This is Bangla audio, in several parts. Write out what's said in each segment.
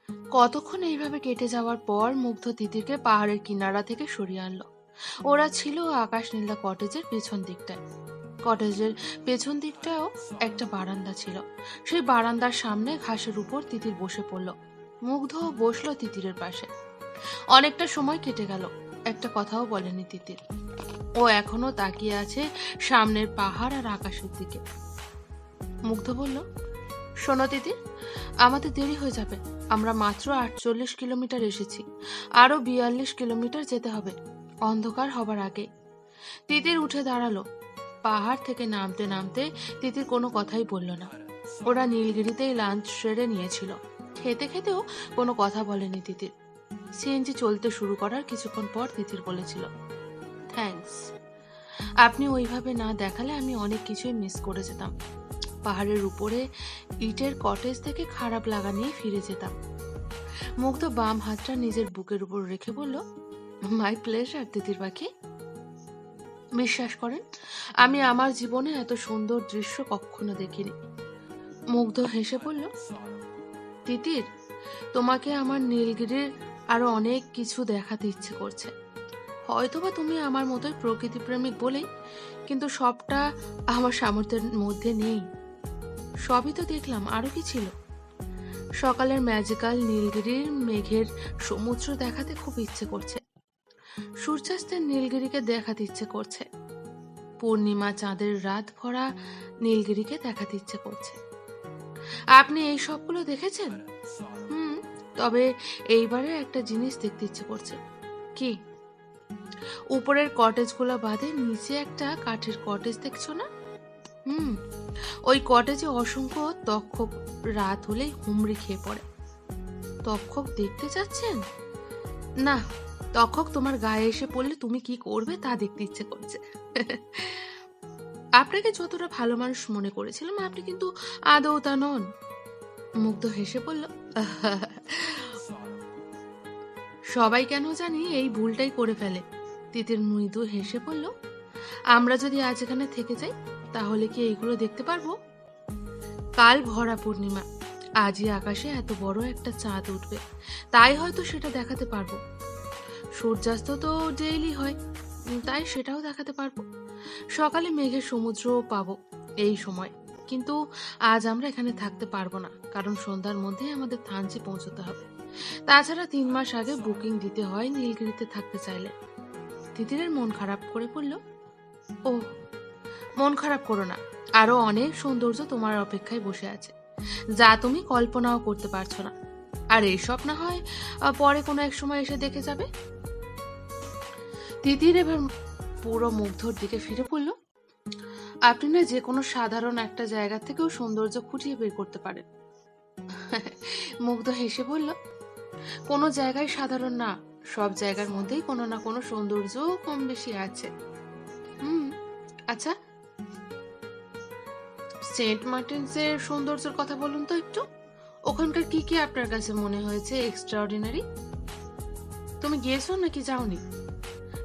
কতক্ষণ এইভাবে কেটে যাওয়ার পর মুগ্ধ তিতিরকে পাহাড়ের কিনারা থেকে সরিয়ে আনলো। ওরা ছিল আকাশ নীলা কটেজের পেছন দিকটায়। কটেজের পেছন দিকটাও একটা বারান্দা ছিল। সেই বারান্দার সামনে ঘাসের উপর তিতির বসে পড়ল। মুগ্ধ বসলো তিতিরের পাশে। অনেকটা সময় কেটে গেল, একটা কথাও বলেনি তিতির। ও এখনো তাকিয়ে আছে সামনের পাহাড় আর আকাশের দিকে। মুগ্ধ বলল, শোনো তিতির, আমাদের দেরি হয়ে যাবে। আমরা মাত্র 48 কিলোমিটার এসেছি, আরো 42 কিলোমিটার যেতে হবে অন্ধকার হবার আগে। তিতির উঠে দাঁড়ালো। পাহাড় থেকে নামতে নামতে তিতির কোনো কথাই বলল না। ওরা নীলগিরিতেই লাঞ্চ সেরে নিয়েছিল। খেতে খেতেও কোনো কথা বলেনি তিতির। সিএনজি চলতে শুরু করার কিছুক্ষণ পর তিতির বলেছিল, থ্যাঙ্কস। আপনি ওইভাবে না দেখালে আমি অনেক কিছুই মিস করে যেতাম। পাহাড়ের উপরে ইটের কটেজ থেকে খারাপ লাগা নিয়ে ফিরে যেতাম। মুগ্ধ বাম হাতটা নিজের বুকের উপর রেখে বলল, মাই প্লেজার তিতির পাখি। বিশ্বাস করেন, আমি আমার জীবনে এত সুন্দর দৃশ্য কখনো দেখিনি। মুগ্ধ হেসে বলল, তিতির, তোমাকে আমার নীলগিরির আরো অনেক কিছু দেখাতে ইচ্ছে করছে। হয়তোবা তুমি আমার মতোই প্রকৃতি প্রেমিক বলেই, কিন্তু সবটা আমার সামর্থ্যের মধ্যে নেই। সবই তো দেখলাম, আরো কি ছিল? সকালের ম্যাজিক্যাল নীলগিরির মেঘের সমুদ্র দেখাতে খুব ইচ্ছে করছে। সূর্যাস্তের নীলগিরিকে দেখাতে ইচ্ছে করছে। পূর্ণিমা চাঁদের রাত ভরা নীলগিরিকে দেখাতে ইচ্ছে করছে। আপনি এই সবগুলো দেখেছেন? তবে এইবারে একটা জিনিস দেখতে ইচ্ছে করছে। কি? উপরের কটেজগুলো বাদে নিচে একটা কাঠের কটেজ দেখছো না? ওই কটেজে অসংখ্য তক্ষক রাত হলেই হুমড়ি খেয়ে পড়ে। তক্ষক দেখতে চাচ্ছেন? না, তক্ষক তোমার গায়ে এসে পড়লে তুমি কি করবে তা দেখতে ইচ্ছে করছে। আপনাকে যতটা ভালো মানুষ মনে করেছিলাম, আপনি কিন্তু আদৌ তা নন। মুগ্ধ হেসে বলল, সবাই কেন জানি এই ভুলটাই করে ফেলে। তিতির মৃদু হেসে বলল, আমরা যদি আজ এখানে থেকে যাই তাহলে কি এইগুলো দেখতে পারবো? কাল ভরা পূর্ণিমা, আজই আকাশে এত বড় একটা চাঁদ উঠবে, তাই হয়তো সেটা দেখাতে পারবো। সূর্যাস্ত তো ডেইলি হয়, তাই সেটাও দেখাতে পারবো। সকালে মেঘের সমুদ্রও পাবো এই সময়। কিন্তু আজ আমরা এখানে থাকতে পারবো না, কারণ সন্ধ্যার মধ্যে আমাদের থানচি পৌঁছতে হবে। তাছাড়া 3 মাস আগে বুকিং দিতে হয় নীলগিরিতে থাকতে চাইলে। তিতিরের মন খারাপ করে পড়ল। ও, মন খারাপ করো না, আরো অনেক সৌন্দর্য তোমার অপেক্ষায় বসে আছে, যা তুমি কল্পনাও করতে পারছো না। আর এইসব না হয় পরে কোনো এক সময় এসে দেখে যাবে। তিতির এবার পুরো মুগ্ধর দিকে ফিরে পড়ল। আপনি না যে কোনো সাধারণ একটা জায়গা থেকেও সৌন্দর্য খুঁটিয়ে বের করতে পারেন। মুগ্ধ হেসে বলল, কোনো জায়গায় সাধারণ না, সব জায়গার মধ্যেই কোনো না কোনো সৌন্দর্য কম বেশি আছে। আচ্ছা, সেন্ট মার্টিনসের সৌন্দর্যের কথা বলুন তো একটু। ওখানকার কি কি আপনার কাছে মনে হয়েছে এক্সট্রাঅর্ডিনারি? তুমি গিয়েছো নাকি যাওনি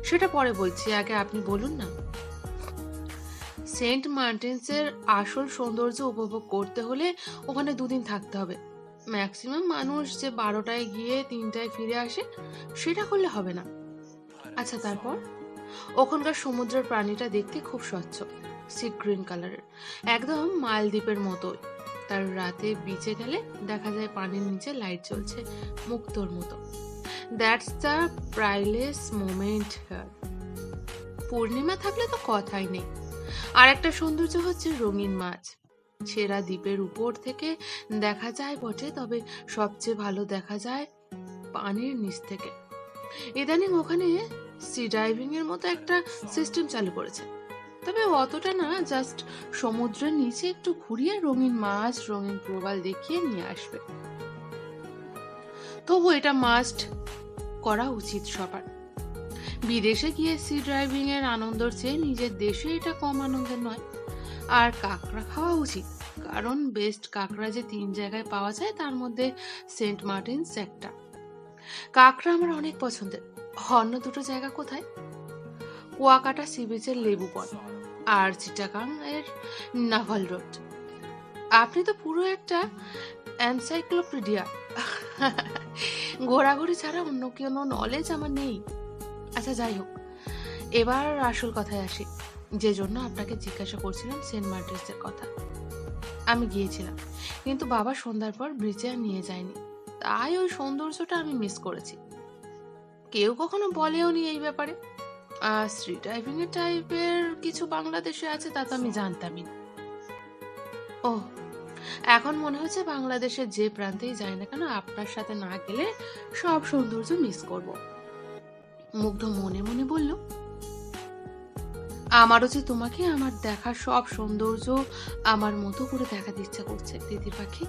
সেটা পরে বলছি, আগে আপনি বলুন না। সেন্ট মার্টিনসের আসল সৌন্দর্য উপভোগ করতে হলে ওখানে 2 দিন থাকতে হবে। ম্যাক্সিমাম মানুষ যে 12টায় গিয়ে 3টায় ফিরে আসে, সেটা করলে হবে না। আচ্ছা, তারপর? ওখানকার সমুদ্রের প্রাণীটা দেখতে খুব স্বচ্ছ, সি গ্রিন কালারের, একদম মালদ্বীপের মতোই। তার রাতে বিচে গেলে দেখা যায় পানির নিচে লাইট জ্বলছে মুক্তোর মতো। That's the priceless moment here. পূর্ণিমা থাকলে তো কথাই নেই। আর একটা সৌন্দর্য হচ্ছে রঙিন মাছ। ছেঁড়া দ্বীপের উপর থেকে দেখা যায় বটে, তবে সবচেয়ে ভালো দেখা যায় পানির নিচ থেকে। ইদানিং ওখানে সি ডাইভিং এর মতো একটা সিস্টেম চালু করেছে, তবে অতটা না, জাস্ট সমুদ্রের নিচে একটু ঘুরিয়ে রঙিন মাছ, রঙিন প্রবাল দেখিয়ে নিয়ে আসবে। তবু এটা মাস্ট করা উচিত সবার। বিদেশে গিয়ে সি ড্রাইভিং এর আনন্দের চেয়ে নিজের দেশে এটা কম আনন্দের নয়। আর কাঁকড়া খাওয়া উচিত, কারণ বেস্ট কাঁকড়া যে 3 জায়গায় পাওয়া যায়, তার মধ্যে সেন্ট মার্টিনস একটা। কাঁকড়া আমার অনেক পছন্দের। অন্য 2টো জায়গা কোথায়? কুয়াকাটা সি বিচের লেবু বন আর চিটাগাং এর নাভাল রোড। আপনি তো পুরো একটা এনসাইক্লোপিডিয়া। ঘোরাঘুরি ছাড়া অন্য কোনো নলেজ আমার নেই। আচ্ছা যাই হোক, এবার আসল কথায় আসি, যে জন্য আপনাকে জিজ্ঞাসা করছিলাম সেন্ট মার্টিনসের কথা। আমি গিয়েছিলাম, কিন্তু বাবা সন্ধ্যার পর ব্রিজে আর নিয়ে যায়নি, তাই ওই সৌন্দর্যটা আমি মিস করেছি। কেউ কখনো বলেও নি এই ব্যাপারে। আর স্ট্রিট ড্রাইভিং এর টাইপের কিছু বাংলাদেশে আছে তা তো আমি জানতামই না। ও, এখন মনে হচ্ছে বাংলাদেশের যে প্রান্তেই যাই না কেন আপনার সাথে না গেলে সব সৌন্দর্য মিস করব। মুগ্ধ মনে মনে বলল, আমারও যে তোমাকে আমার দেখা সব সৌন্দর্য আমার মতো করে দেখাতে ইচ্ছা করছে তিতির পাখি।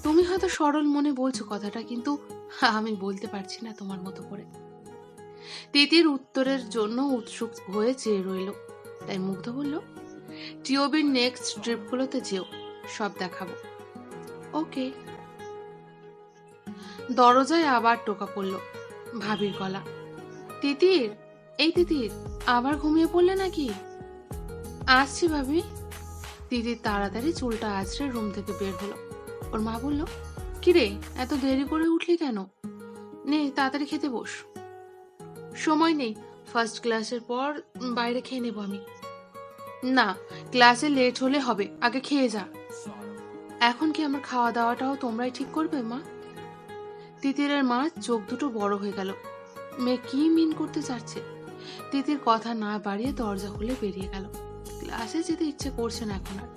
তুমি হয়তো সরল মনে বলছো কথাটা, কিন্তু আমি বলতে পারছি না তোমার মতো করে। তিতির উত্তরের জন্য উৎসুক হয়ে চেয়ে রইল। তাই মুগ্ধ বলল, টিওবির নেক্সট ট্রিপগুলোতে যেও, সব দেখাবো। ওকে। দরজায় আবার টোকা পড়ল ভাবির গলা। তিতির, এই তিতির, আবার ঘুমিয়ে পড়লে নাকি? আসছি ভাবি। তিতির তাড়াতাড়ি চুলটা আঁচড়ে রুম থেকে বের হলো। ওর মা বলল, কিরে এত দেরি করে উঠলি কেন? নে তাড়াতাড়ি খেতে বস। সময় নেই, ফার্স্ট ক্লাসের পর বাইরে খেয়ে নেবো আমি। না, ক্লাসে লেট হলে হবে, আগে খেয়ে যা। এখন কি আমার খাওয়া দাওয়াটাও তোমরাই ঠিক করবে মা? তিতিরের মা চোখ দুটো বড় হয়ে গেল। মেয়ে কি মিন করতে চাচ্ছে? তিতির কথা না বাড়িয়ে দরজা খুলে বেরিয়ে গেল। ক্লাসে যেতে ইচ্ছে করছে না এখন আর।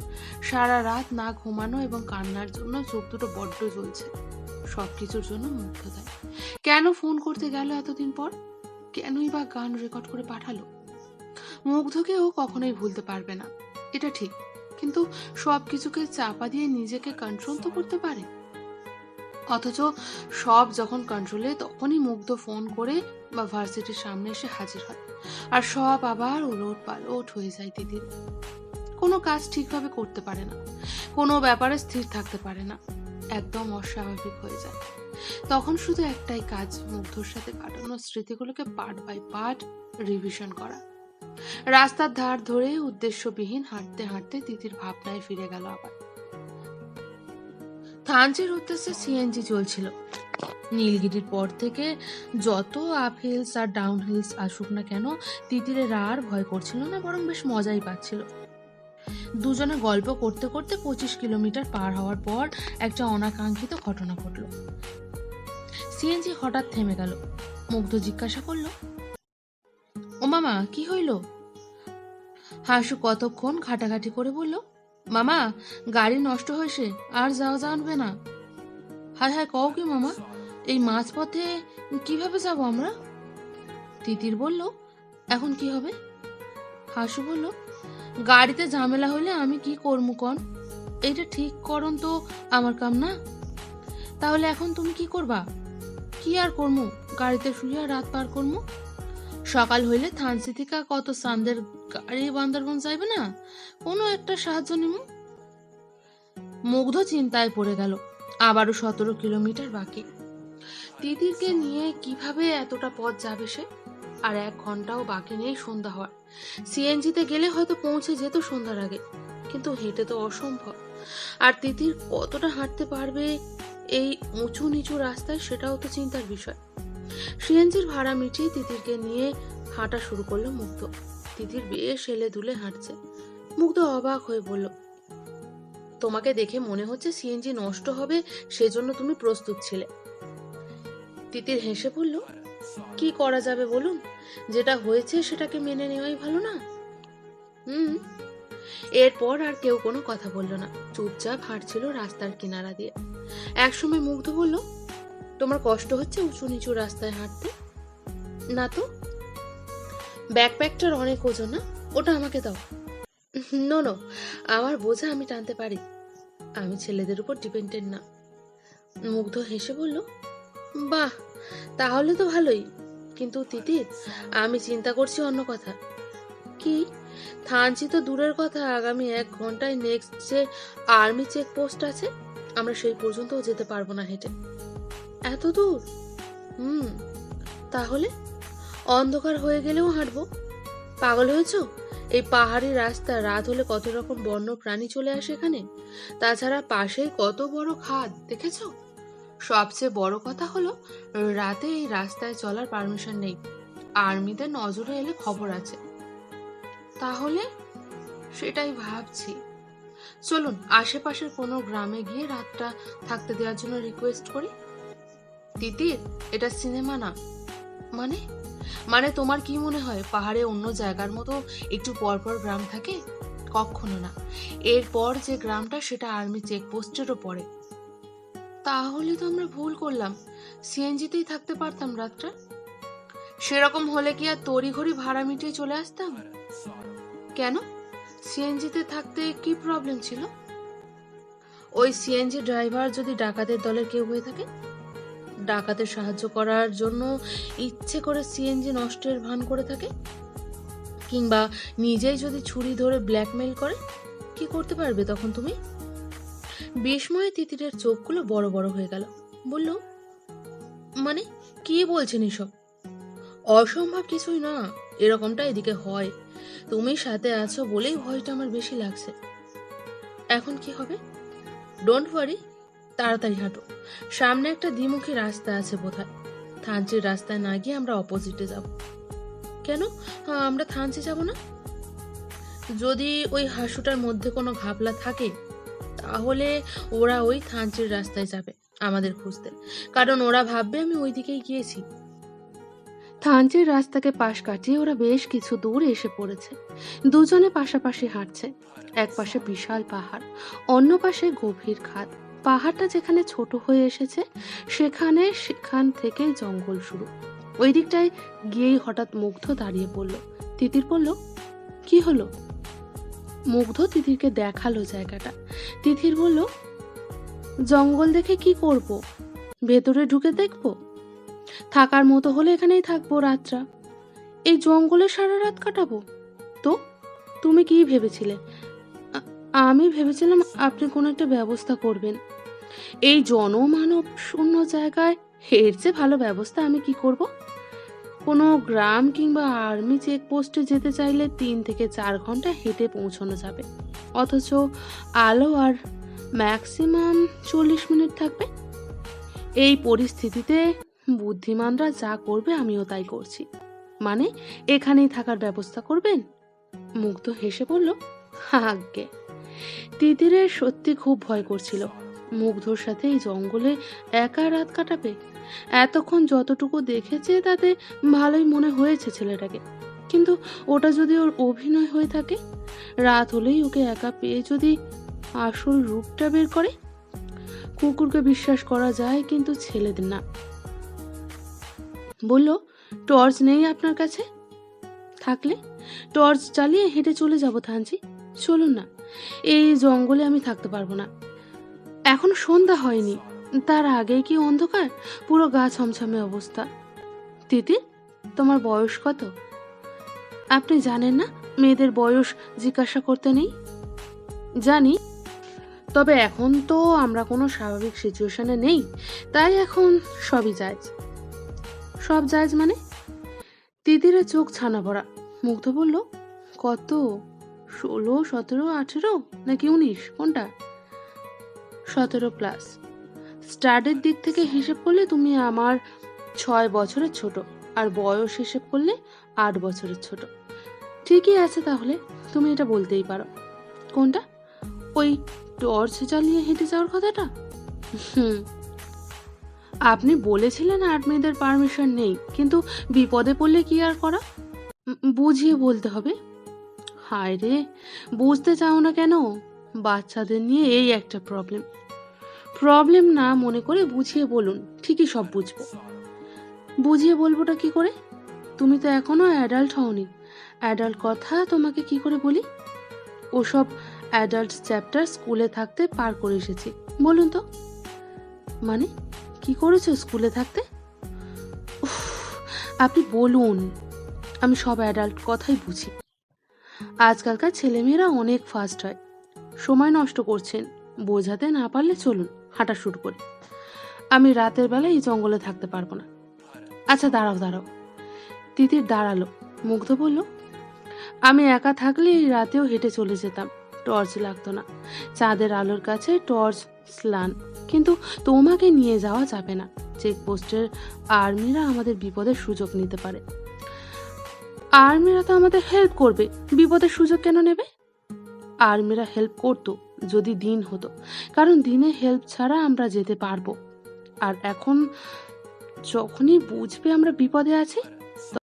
সারা রাত না ঘুমানো এবং কান্নার জন্য চোখ দুটো বড্ড জ্বলছে। সবকিছুর জন্য মুগ্ধতা। কেন ফোন করতে গেল এতদিন পর? কেনই বা গান রেকর্ড করে পাঠালো? মুগ্ধকেও কখনোই ভুলতে পারবে না, এটা ঠিক, কিন্তু সবকিছুকে চাপা দিয়ে নিজেকে কন্ট্রোল তো করতে পারে। অথচ সব যখন কন্ট্রোলে, তখনই মুগ্ধ ফোন করে বা ভার্সিটির সামনে এসে হাজির হয়, আর সব আবার উলট পালট হয়ে যায়। তিতির কোনো কাজ ঠিকভাবে করতে পারে না, কোনো ব্যাপারে স্থির থাকতে পারে না, একদম অস্বাভাবিক হয়ে যায়। তখন শুধু একটাই কাজ, মুগ্ধর সাথে কাটানো স্মৃতিগুলোকে পার্ট বাই পার্ট রিভিশন করা। রাস্তার ধার ধরে উদ্দেশ্যবিহীন হাঁটতে হাঁটতে তিতির ভাবনায় ফিরে গেল আবার। থানচির উদ্দেশ্যে সিএনজি চলছিল। নীলগিরির পর থেকে যত আপ হিলস আর ডাউন হিলস আসুক না কেন, তিতিরের আর ভয় করছিল না, বরং বেশ মজাই পাচ্ছিল। দুজনে গল্প করতে করতে 25 কিলোমিটার পার হওয়ার পর একটা অনাকাঙ্ক্ষিত ঘটনা ঘটল। সিএনজি হঠাৎ থেমে গেল। মুগ্ধ জিজ্ঞাসা করল, ও মামা কি হইল? হাসু কতক্ষণ ঘাটাঘাটি করে বলল, মামা গাড়ি নষ্ট হয়েছে, আর যাওয়া জানবে না। হায় হায়, কও কি মামা? এই মাঝপথে কিভাবে যাব আমরা? তিতির বলল, এখন কি হবে? হাসু বলল, গাড়িতে ঝামেলা হইলে আমি কি করমু কন? এইটা ঠিক করন তো আমার কাম না। তাহলে এখন তুমি কি করবা? কি আর করমু, গাড়িতে শুইয়া রাত পার করমু। সকাল হইলে থানসি থেকে কত সান্দের গাড়ি বান্দরবন যাইবে না, কোনো একটা সাহায্য নিমু। মুগ্ধ চিন্তায় পড়ে গেল। আবারও 17 কিলোমিটার বাকি। তিতিরকে নিয়ে কিভাবে এতটা পথ যাবে সে? আর 1 ঘন্টাও বাকি নেই সন্ধ্যা হওয়ার। সিএনজিতে গেলে হয়তো পৌঁছে যেত সন্ধ্যার আগে, কিন্তু হেঁটে তো অসম্ভব। আর তিতির কতটা হাঁটতে পারবে এই উঁচু নিচু রাস্তায়, সেটাও তো চিন্তার বিষয়। সিএনজির ভাড়া মিটিয়ে তিতিরকে নিয়ে হাঁটা শুরু করলো মুগ্ধ। তিতির বেশ হেলে দুলে হাঁটছে। মুগ্ধ অবাক হয়ে বলল, তোমাকে দেখে মনে হচ্ছে সিএনজি নষ্ট হবে, সেজন্য তুমি প্রস্তুত ছিলে। তিতির হেসে বলল, কি করা যাবে বলুন, যেটা হয়েছে সেটাকে মেনে নেওয়াই ভালো না? এরপর আর কেউ কোনো কথা বলল না, চুপচাপ হাঁটছিল রাস্তার কিনারা দিয়ে। একসময় মুগ্ধ বলল, তোমার কষ্ট হচ্ছে উঁচু নিচু রাস্তায় হাঁটতে? না তো। ব্যাকপ্যাকটার অনেক ওজন না, ওটা আমাকে দাও। নো নো, আমার বোঝা আমি টানতে পারি, আমি ছেলেদের উপর ডিপেন্ডেন্ট না। মুগ্ধ হেসে বলল, বাহ, তাহলে তো ভালোই। কিন্তু তিতির, আমি চিন্তা করছি অন্য কথা। কি? থানচি তো দূরের কথা, আগামী 1 ঘন্টায় নেক্সট যে আর্মি চেকপোস্ট আছে, আমরা সেই পর্যন্ত যেতে পারবো না হেঁটে। এত দূর? তাহলে অন্ধকার হয়ে গেলেও হাঁটবো? পাগল হয়েছ? এই পাহাড়ি রাস্তা, রাত হলে কত রকম বন্য প্রাণী চলে আসে এখানে। তাছাড়া পাশেই কত বড় খাদ দেখেছ, সবচেয়ে বড় কথা হলো, রাতে এই রাস্তায় চলার পারমিশন নেই। আর্মিদের নজরে এলে খবর আছে। তাহলে সেটাই ভাবছি। চলুন আশেপাশের কোনো গ্রামে গিয়ে রাতটা থাকতে দেওয়ার জন্য রিকোয়েস্ট করি। তিতির, এটা সিনেমা না। মানে মানে তোমার কি মনে হয় পাহাড়ে অন্য জায়গার মতো একটু পরপর গ্রাম থাকে? কখনো না। এরপর যে গ্রামটা সেটা আর্মি চেকপোস্টেরও পড়ে। তাহলে তো আমরা ভুল করলাম, সিএনজিতেই থাকতে পারতাম রাতটা। সেরকম হলে কি আর তড়িঘড়ি ভাড়া মিটিয়ে চলে আসতাম? কেন, সিএনজিতে থাকতে কি প্রবলেম ছিল? ওই সিএনজি ড্রাইভার যদি ডাকাতের দলের কেউ হয়ে থাকে, ডাকাতের সাহায্য করার জন্য ইচ্ছে করে সিএনজি নষ্টের ভান করে থাকে, কিংবা নিজেই যদি ছুরি ধরে ব্ল্যাকমেল করে, কি করতে পারবে তখন তুমি? বিস্ময়ে তিতিরের চোখগুলো বড় বড় হয়ে গেল। বলল, মানে কি বলছেন এসব? অসম্ভব কিছুই না, এরকমটা এদিকে হয়। তুমি সাথে আছো বলেই ভয়টা আমার বেশি লাগছে। এখন কি হবে? ডোন্ট ওয়ারি, তাড়াতাড়ি হাঁটো। সামনে একটা দ্বিমুখী রাস্তা আছে বোধহয়। থানচির রাস্তায় না গিয়ে আমরা অপোজিটে যাব। কেন আমরা থানচি যাব না? যদি ওই হাসুটার মধ্যে কোনো ঘাপলা থাকে, তাহলে ওরা ওই থানচির রাস্তায় যাবে আমাদের খুঁজতে, কারণ ওরা ভাববে আমি ওই দিকেই গিয়েছি। থানচির রাস্তাকে পাশ কাটিয়ে ওরা বেশ কিছু দূর এসে পড়েছে। দুজনে পাশাপাশি হাঁটছে। এক পাশে বিশাল পাহাড়, অন্য পাশে গভীর খাদ। পাহাড়টা যেখানে ছোট হয়ে এসেছে, সেখান থেকে জঙ্গল শুরু। ওই দিকটায় গিয়েই হঠাৎ মুগ্ধ দাঁড়িয়ে পড়ল। তিতির বলল, কি হলো? মুগ্ধ তিতিরকে দেখালো জায়গাটা। তিতির বলল, জঙ্গল দেখে কি করব? ভেতরে ঢুকে দেখব? থাকার মতো হলে এখানেই থাকবো রাতটা। এই জঙ্গলে সারা রাত কাটাবো? তো তুমি কি ভেবেছিলে? আমি ভেবেছিলাম আপনি কোনো একটা ব্যবস্থা করবেন। এই জনমানব শূন্য জায়গায় এর চেয়ে ভালো ব্যবস্থা আমি কি করব? কোনো গ্রাম কিংবা আর্মি চেকপোস্টে যেতে চাইলে 3 থেকে 4 ঘন্টা হেঁটে পৌঁছানো যাবে, অথচ আলো আর ম্যাক্সিমাম 40 মিনিট থাকবে। এই পরিস্থিতিতে বুদ্ধিমানরা যা করবে আমিও তাই করছি। মানে এখানেই থাকার ব্যবস্থা করবেন? মুগ্ধ হেসে বলল, আজ্ঞে। তিতিরের সত্যি খুব ভয় করছিল। মুগ্ধর সাথে এই জঙ্গলে একা রাত কাটাবে। এতক্ষণ যতটুকু দেখেছে তাতে ভালোই মনে হয়েছে ছেলেটাকে, কিন্তু ওটা যদি ওর অভিনয় হয়ে থাকে, রাত হলেই ওকে একা পেয়ে যদি আসল রূপটা বের করে। কুকুরকে বিশ্বাস করা যায় কিন্তু ছেলেদের না। বলল, টর্চ নেই আপনার কাছে? থাকলে টর্চ চালিয়ে হেঁটে চলে যাব থানচি। চলুন না, এই জঙ্গলে আমি থাকতে পারবো না। এখন সন্ধ্যা হয়নি, তার আগে কি অন্ধকার, পুরো গা ছমছমে অবস্থা। তিতির, তোমার বয়স কত? আপনি জানেন না মেয়েদের বয়স জিজ্ঞাসা করতে নেই? জানি, তবে এখন তো আমরা কোনো স্বাভাবিক সিচুয়েশনে নেই, তাই এখন সবই জায়েজ। সব জায়েজ মানে? তিতিরের চোখ ছানা ভরা। মুগ্ধ বলল, কত? 16, 17, 18 নাকি 19? কোনটা? 17+। স্টাডির দিক থেকে হিসেব করলে তুমি আমার 6 বছরের ছোট, আর বয়স হিসেব করলে 8 বছরের ছোট। ঠিকই আছে, তাহলে তুমি এটা বলতেই পারো। কোনটা? ওই টর্চ জ্বালিয়ে হেঁটে যাওয়ার কথাটা? আপনি বলেছিলেন আর্মিদের পারমিশন নেই, কিন্তু বিপদে পড়লে কি আর করা? বুঝিয়ে বলতে হবে। হায় রে, বুঝতে চাও না কেন? বাচ্চাদের নিয়ে এই একটা প্রবলেম না মনে করে বুঝিয়ে বলুন, ঠিকই সব বুঝবো। বুঝিয়ে বলবোটা কি করে? তুমি তো এখনো অ্যাডাল্ট হওনি। অ্যাডাল্ট কথা তোমাকে কি করে বলি? ওসব অ্যাডাল্ট চ্যাপ্টার স্কুলে থাকতে পার করে এসেছি। বলুন তো। মানে কি করেছো স্কুলে থাকতে? আপনি বলুন, আমি সব অ্যাডাল্ট কথাই বুঝি। আজকালকার ছেলেমেয়েরা অনেক ফাস্ট হয়। সময় নষ্ট করছেন, বোঝাতে না পারলে চলুন হাঁটা শুরু করি। আমি রাতের বেলা এই জঙ্গলে থাকতে পারবো না। আচ্ছা দাঁড়াও। তিতির দাঁড়ালো। মুগ্ধ বলল, আমি একা থাকলে এই রাতেও হেঁটে চলে যেতাম, টর্চ লাগতো না। চাঁদের আলোর কাছে টর্চ স্লান, কিন্তু তোমাকে নিয়ে যাওয়া যাবে না। চেকপোস্টের আর্মিরা আমাদের বিপদের সুযোগ নিতে পারে। আর্মিরা তো আমাদের হেল্প করবে, বিপদের সুযোগ কেন নেবে? আর্মিরা হেল্প করতো যদি দিন হতো, কারণ দিনে হেল্প ছাড়া আমরা যেতে পারবো। আর এখন যখনই বুঝবে আমরা বিপদে আছি,